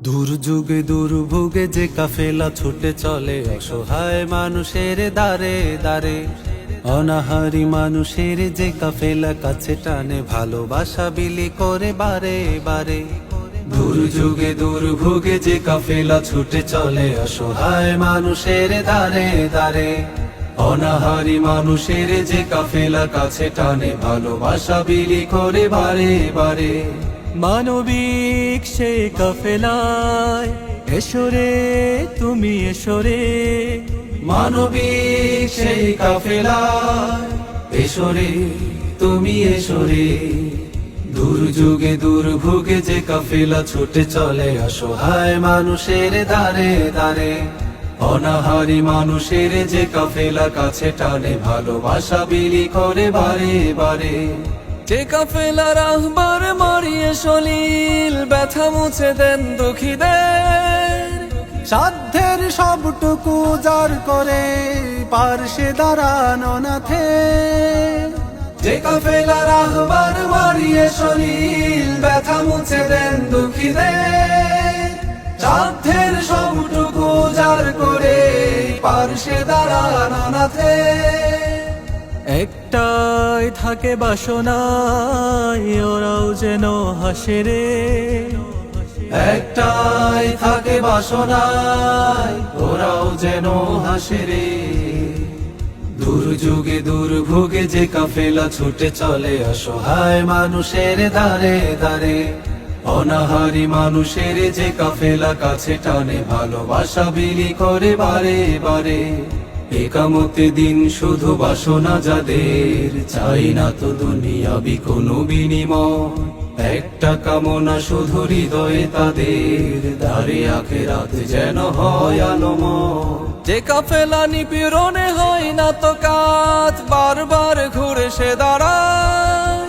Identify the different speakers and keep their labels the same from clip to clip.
Speaker 1: দুর্যোগে দুর্ভোগে যে কাফেলা ছুটে চলে অসহায় মানুষের দারে দারে, অনাহারি মানুষের যে কাফেলা কাছে টানে ভালোবাসা বিলি করে বারে বারে। দুর্যোগে দুর্ভোগে যে কাফেলা ছুটে চলে অসহায় মানুষের দারে দারে, অনাহারি মানুষের যে কাফেলা কাছে টানে ভালোবাসা বিলি করে বারে বারে। মানবিক সে কাফেলায় এসো রে তুমি এসো রে, মানবিক সেই কাফেলায় এসো রে তুমি এসো রে। দুর্যোগে দুর্ভোগে যে কাফেলা ছুটে চলে অসহায় মানুষের দারে দারে, অনাহারি মানুষের যে কাফেলা কাছে টানে ভালোবাসা বিলি করে বারে বারে।
Speaker 2: যে কাফেলার রাহবার মারিয়ে সলিল ব্যথা মুছে দেন দুঃখীদের,
Speaker 1: সাধ্যের সবটুকু জার করে পার্শ্বে দাঁড়ানো নাথে।
Speaker 2: যে কাফেলার রাহবার মারিয়ে সলিল ব্যথা মুছে দেন দুঃখীদের, সাধ্যের সবটুকু জার করে পার্শ্বে দাঁড়ানো নাথে।
Speaker 1: একটাই থাকে বাসনায় ওরাও যেন হাসে রে, একটাই থাকে বাসনায় ওরাও যেন হাসে রে। দুর্যোগে দুর্ভোগে যে কাফেলা ছুটে চলে অসহায় মানুষের দারে দারে, অনাহারি মানুষের যে কাফেলা কাছে টানে ভালোবাসা বিলি করে বারে বারে। একামতে দিন শুধু বাসনা যাদের, চাই না তো দুনিয়াবি কোনো বিনিময়, একটা কামনা শুধু হৃদয়ে তাদের, দাঁড়ে আখেরাত যেন হয় আলোময়।
Speaker 2: যে কাফেলা নিপীড়নে হয় না তো কাজ, বারবার ঘুরে সে দাঁড়ায়,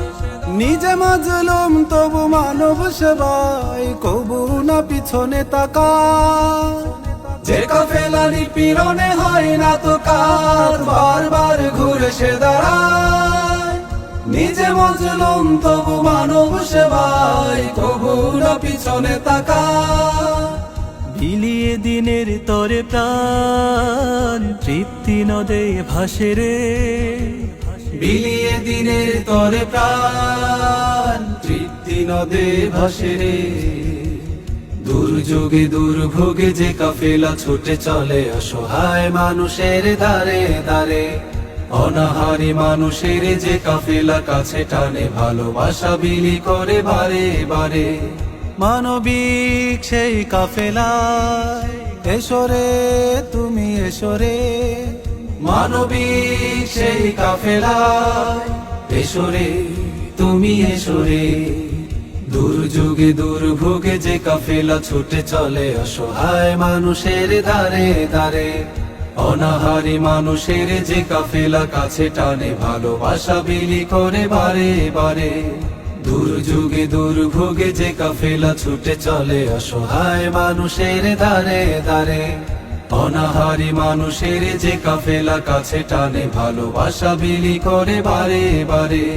Speaker 1: নিজে মাজলুম তবু মানব সেবায় কবু না পিছনে তাকায়।
Speaker 2: যে কাফেলা নিপীড়নে হয় না তো কাজ, বারবার ঘুরে সে দাঁড়ায়, নিজে মজলুম তবু মানব সেবায় কবু না পিছনে তাকায়।
Speaker 1: বিলিয়ে দিনের তরে প্রাণ তৃপ্তি নদে ভাসে রে, বিলিয়ে দিনের তরে প্রাণ তৃপ্তি নদে ভাসে রে। দুর্যোগে দুর্ভোগে যে কাফেলা ছুটে চলে অসহায় মানুষের দারে দারে, অনাহারি মানুষের যে কাফেলা কাছে টানে ভালোবাসা বিলি করে বারে বারে। মানবিক সেই কাফেলা এসো রে তুমি এসো রে, মানবিক সেই কাফেলা এসো রে তুমি এসো রে। দুর্যোগে দুর্ভোগে যে কাফেলা ছুটে চলে অসহায় মানুষের দারে দারে, অনাহারি মানুষের যে কাফেলা কাছে টানে ভালোবাসা বিলি করে বারে বারে। দুর্যোগে দুর্ভোগে যে কাফেলা ছুটে চলে অসহায় মানুষের দারে দারে, অনাহারি মানুষের যে কাফেলা কাছে টানে ভালোবাসা বিলি করে বারে বারে।